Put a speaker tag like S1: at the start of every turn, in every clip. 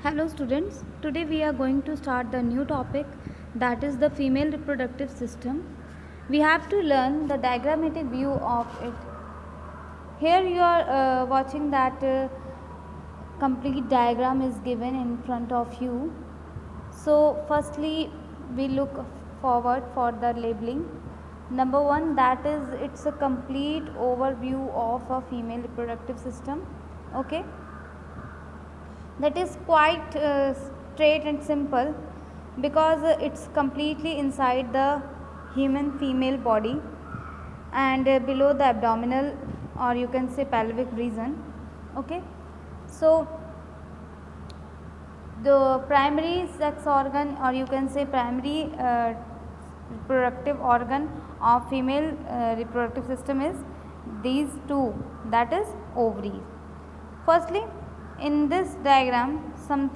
S1: Hello students, today we are going to start the new topic, that is the female reproductive system. We have to learn the diagrammatic view of it. Here you are watching that complete diagram is given in front of you. So firstly we look forward for the labeling. Number one, that is it's a complete overview of a female reproductive system. Okay, that is quite straight and simple because it's completely inside the human female body and below the abdominal, or you can say pelvic region. Okay, so the primary sex organ, or you can say primary reproductive organ of female reproductive system is these two, that is ovaries. Firstly, in this diagram some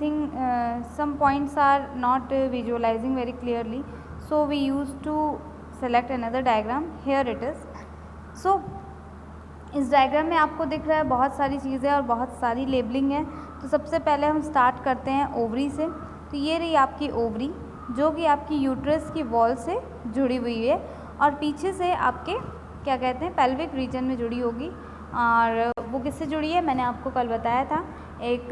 S1: points are not visualizing very clearly, so we used to select another diagram. Here it is. So इस diagram में आपको दिख रहा है बहुत सारी चीज़ें और बहुत सारी लेबलिंग है। तो सबसे पहले हम स्टार्ट करते हैं ओवरी से। तो ये रही आपकी ओवरी जो कि आपकी यूट्रस की वॉल से जुड़ी हुई है और पीछे से आपके क्या कहते हैं पेल्विक रीजन में जुड़ी होगी। और वो किससे जुड़ी है मैंने आपको कल बताया था, एक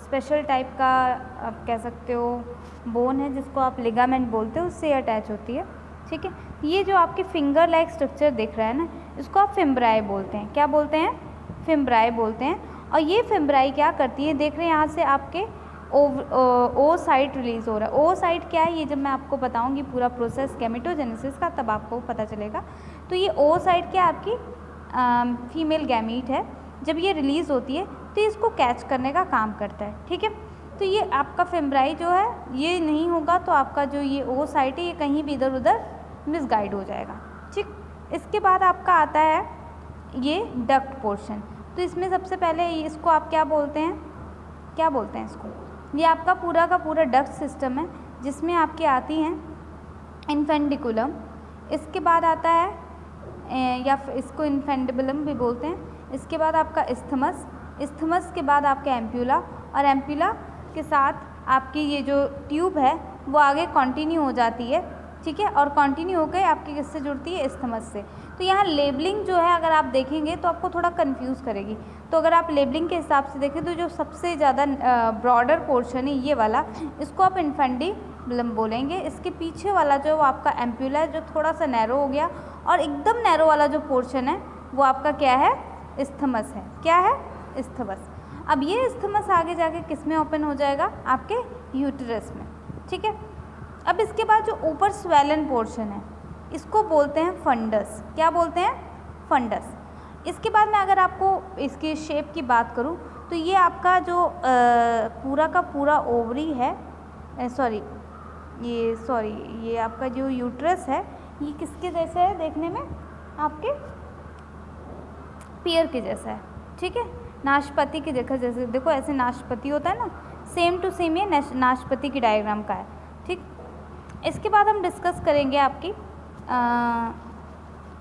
S1: स्पेशल टाइप का आप कह सकते हो बोन है जिसको आप लिगामेंट बोलते हो, उससे अटैच होती है। ठीक है, ये जो आपके फिंगर लाइक स्ट्रक्चर दिख रहा है ना, इसको आप फिम्ब्राई बोलते हैं। क्या बोलते हैं? फिम्ब्राई बोलते हैं। और ये फिम्ब्राई क्या करती है, देख रहे हैं यहाँ से आपके ओ साइट रिलीज़ हो रहा है। ओ साइट क्या है, ये जब मैं आपको बताऊंगी पूरा प्रोसेस गैमेटोजेनेसिस का तब आपको पता चलेगा। तो ये ओ साइट क्या आपकी फीमेल गैमीट है, जब ये रिलीज़ होती है तो इसको कैच करने का काम करता है। ठीक है, तो ये आपका फिम्ब्राई जो है ये नहीं होगा तो आपका जो ये ओ साइट है ये कहीं भी इधर उधर मिसगाइड हो जाएगा। ठीक, इसके बाद आपका आता है ये डक्ट पोर्शन। तो इसमें सबसे पहले इसको आप क्या बोलते हैं, क्या बोलते हैं इसको, ये आपका पूरा का पूरा डक्ट सिस्टम है जिसमें आपके आती हैं इन्फेंडिकुलम। इसके बाद आता है या इसको इन्फेंडिबुलम भी बोलते हैं। इसके बाद आपका इस्थमस, इस्थमस के बाद आपका एम्प्यूला, और एम्प्यूला के साथ आपकी ये जो ट्यूब है वो आगे कंटिन्यू हो जाती है। ठीक है, और कंटिन्यू होकर आपकी किससे जुड़ती है? इस्थमस से। तो यहाँ लेबलिंग जो है अगर आप देखेंगे तो आपको थोड़ा कंफ्यूज करेगी। तो अगर आप लेबलिंग के हिसाब से देखें तो जो सबसे ज़्यादा ब्रॉडर पोर्शन है ये वाला, इसको आप इन्फेंडिबुलम बोलेंगे। इसके पीछे वाला जो आपका एम्प्यूला है जो थोड़ा सा नैरो हो गया, और एकदम नैरो वाला जो पोर्शन है वो आपका क्या है? इस्थमस है। क्या है? इस्थमस। अब ये इस्थमस आगे जाके किस में ओपन हो जाएगा? आपके यूटेरस में। ठीक है, अब इसके बाद जो ऊपर स्वेलन पोर्शन है इसको बोलते हैं फंडस। क्या बोलते हैं? फंडस। इसके बाद में अगर आपको इसकी शेप की बात करूं तो ये आपका जो पूरा का पूरा ओवरी है, ये आपका जो यूट्रस है ये किसके जैसा है देखने में? आपके पियर के जैसा है। ठीक है, नाशपाती के जैसे देखो ऐसे नाशपाती होता है ना, सेम टू सेम ये नाशपाती की डायग्राम का है। ठीक, इसके बाद हम डिस्कस करेंगे आपकी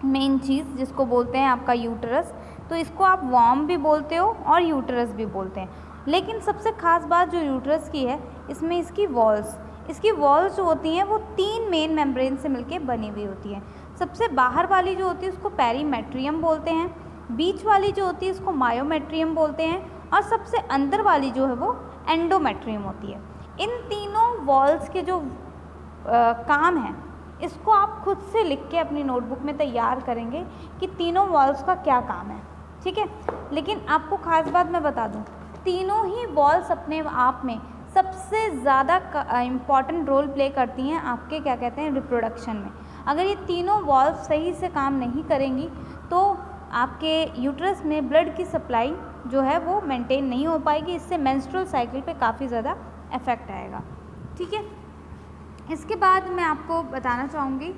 S1: मेन चीज़ जिसको बोलते हैं आपका यूटरस। तो इसको आप वॉर्म भी बोलते हो और यूटरस भी बोलते हैं, लेकिन सबसे ख़ास बात जो यूटरस की है इसमें इसकी वॉल्स जो होती हैं वो 3 मेन मेम्ब्रेन से मिलके बनी हुई होती हैं। सबसे बाहर वाली जो होती है उसको पेरीमेट्रियम बोलते हैं, बीच वाली जो होती है इसको मायोमेट्रियम बोलते हैं, और सबसे अंदर वाली जो है वो एंडोमेट्रियम होती है। इन तीनों वॉल्स के जो काम है इसको आप खुद से लिख के अपनी नोटबुक में तैयार करेंगे कि तीनों वॉल्स का क्या काम है। ठीक है, लेकिन आपको ख़ास बात मैं बता दूं, तीनों ही वॉल्स अपने आप में सबसे ज़्यादा इम्पॉर्टेंट रोल प्ले करती हैं आपके क्या कहते हैं रिप्रोडक्शन में। अगर ये तीनों वॉल्स सही से काम नहीं करेंगी तो आपके यूट्रस में ब्लड की सप्लाई जो है वो मेंटेन नहीं हो पाएगी, इससे मेंस्ट्रुअल साइकिल पे काफ़ी ज़्यादा इफेक्ट आएगा। ठीक है, इसके बाद मैं आपको बताना चाहूँगी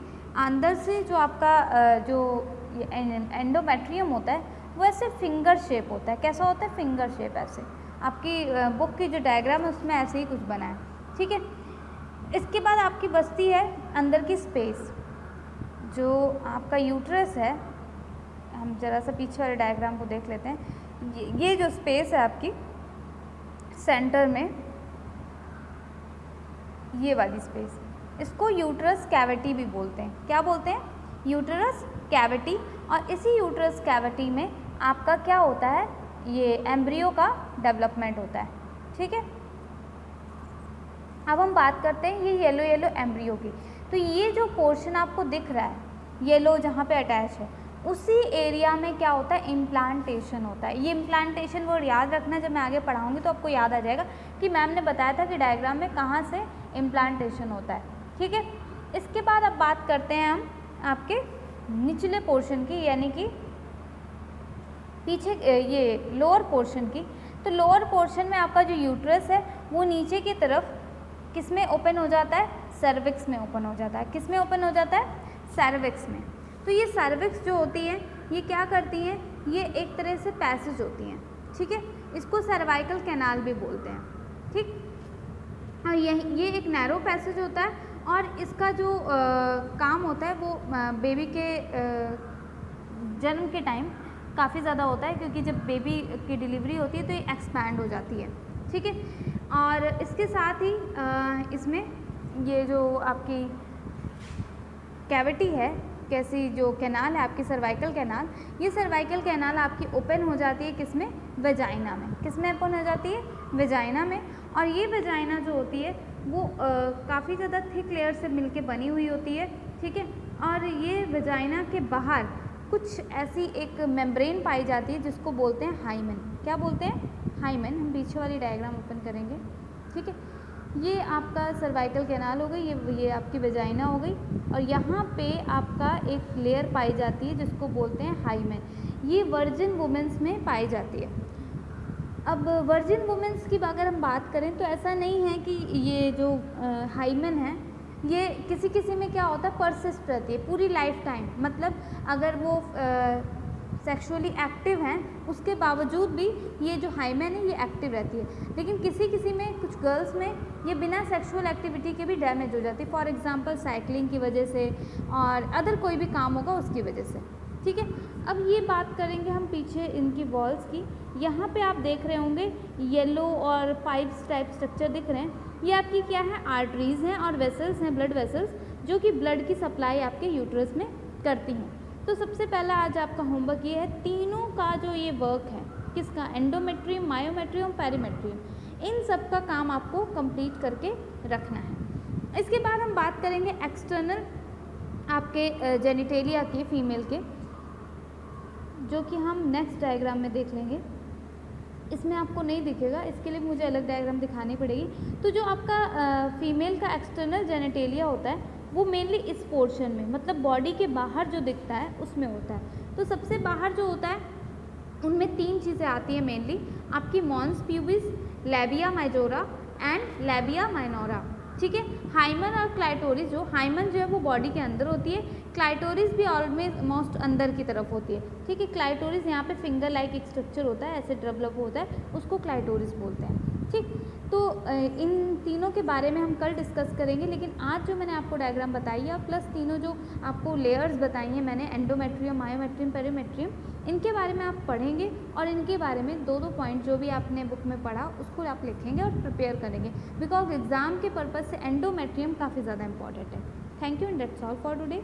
S1: अंदर से जो आपका जो एंडोमेट्रियम होता है वो ऐसे फिंगर शेप होता है। कैसा होता है? Finger shape. ऐसे आपकी बुक की जो डायग्राम है उसमें ऐसे ही कुछ बना है। ठीक है, इसके बाद आपकी बचती है अंदर की स्पेस। जो आपका यूट्रस है, हम ज़रा सा पीछे वाले डायग्राम को देख लेते हैं। ये जो स्पेस है आपकी सेंटर में, ये वाली स्पेस, इसको यूट्रस कैविटी भी बोलते हैं। क्या बोलते हैं? Uterus cavity. और इसी यूट्रस कैविटी में आपका क्या होता है, ये एम्ब्रियो का डेवलपमेंट होता है। ठीक है, अब हम बात करते हैं ये येलो येलो एम्ब्रियो की। तो ये जो पोर्शन आपको दिख रहा है येलो जहाँ पे अटैच है, उसी एरिया में क्या होता है, इम्प्लांटेशन होता है। ये इम्प्लांटेशन वर्ड याद रखना, जब मैं आगे पढ़ाऊँगी तो आपको याद आ जाएगा कि मैम ने बताया था कि डायग्राम में कहाँ से इम्प्लांटेशन होता है। ठीक है, इसके बाद अब बात करते हैं हम आपके निचले पोर्शन की, यानी कि पीछे ये लोअर पोर्शन की। तो लोअर पोर्शन में आपका जो यूट्रस है वो नीचे की तरफ किस में ओपन हो जाता है, सर्विक्स में ओपन हो जाता है। किस में ओपन हो जाता है, सर्विक्स में। तो ये सर्विक्स जो होती है ये क्या करती हैं, ये एक तरह से पैसेज होती हैं। ठीक है, इसको सर्वाइकल कैनाल भी बोलते हैं। ठीक, और ये एक नैरो पैसेज होता है और इसका जो काम होता है वो बेबी के जन्म के टाइम काफ़ी ज़्यादा होता है, क्योंकि जब बेबी की डिलीवरी होती है तो ये एक्सपैंड हो जाती है। ठीक है, और इसके साथ ही इसमें ये जो आपकी कैविटी है, कैसी जो कैनाल है आपकी सर्वाइकल कैनाल, ये सर्वाइकल कैनाल आपकी ओपन हो जाती है किस में, वेजाइना में। किस में ओपन हो जाती है, वेजाइना में। और ये वेजाइना जो होती है वो काफ़ी ज़्यादा थिक लेयर से मिलके बनी हुई होती है। ठीक है, और ये वेजाइना के बाहर कुछ ऐसी एक मेम्ब्रेन पाई जाती है जिसको बोलते हैं हाइमेन। क्या बोलते हैं, हाइमेन। हम पीछे वाली डायग्राम ओपन करेंगे। ठीक है, ये आपका सर्वाइकल कैनाल हो गई, ये आपकी वेजाइना हो गई, और यहाँ पे आपका एक लेयर पाई जाती है जिसको बोलते हैं हाइमेन। ये वर्जिन वुमेंस में पाई जाती है। अब वर्जिन वुमेंस की अगर हम बात करें तो ऐसा नहीं है कि ये जो हाइमेन है ये किसी किसी में क्या होता है, परसिस्ट रहती है पूरी लाइफ टाइम। मतलब अगर वो सेक्सुअली एक्टिव हैं उसके बावजूद भी ये जो हाइमेन है ये एक्टिव रहती है। लेकिन किसी किसी में, कुछ गर्ल्स में ये बिना सेक्सुअल एक्टिविटी के भी डैमेज हो जाती है, फॉर एग्जांपल साइकिलिंग की वजह से और अदर कोई भी काम होगा उसकी वजह से। ठीक है, अब ये बात करेंगे हम पीछे इनकी वॉल्स की। यहाँ पे आप देख रहे होंगे येलो और पाइप्स टाइप स्ट्रक्चर दिख रहे हैं, ये आपकी क्या है, आर्टरीज़ हैं और वेसल्स हैं, ब्लड वेसल्स, जो कि ब्लड की सप्लाई आपके यूट्रस में करती हैं। तो सबसे पहला आज आपका होमवर्क ये है, तीनों का जो ये वर्क है, किसका, एंडोमेट्रियम, मायोमेट्रियम, पेरीमेट्रियम, इन सब का काम आपको कंप्लीट करके रखना है। इसके बाद हम बात करेंगे एक्सटर्नल आपके जेनिटेलिया की, फीमेल के, जो कि हम नेक्स्ट डायग्राम में देख लेंगे। इसमें आपको नहीं दिखेगा, इसके लिए मुझे अलग डायग्राम दिखानी पड़ेगी। तो जो आपका फीमेल का एक्सटर्नल जेनिटेलिया होता है वो मेनली इस पोर्शन में, मतलब बॉडी के बाहर जो दिखता है उसमें होता है। तो सबसे बाहर जो होता है उनमें तीन चीज़ें आती हैं मेनली, आपकी mons pubis, labia majora and labia minora. ठीक है, हाइमन और क्लाइटोरिस, जो हाइमन जो है वो बॉडी के अंदर होती है, क्लाइटोरिस भी ऑलमोस्ट अंदर की तरफ होती है। ठीक है, क्लाइटोरिस यहाँ पे फिंगर लाइक एक स्ट्रक्चर होता है, ऐसे डेवलप होता है, उसको क्लाइटोरिस बोलते हैं। ठीक, तो इन तीनों के बारे में हम कल डिस्कस करेंगे, लेकिन आज जो मैंने आपको डायग्राम बताई है प्लस तीनों जो आपको लेयर्स बताई हैं मैंने, एंडोमेट्रियम, मायोमेट्रियम, पेरीमेट्रियम, इनके बारे में आप पढ़ेंगे और इनके बारे में दो पॉइंट जो भी आपने बुक में पढ़ा उसको आप लिखेंगे और प्रिपेयर करेंगे, बिकॉज एग्जाम के पर्पज़ से एंडोमेट्रियम काफ़ी ज़्यादा इंपॉर्टेंट है। Thank you and that's all for today.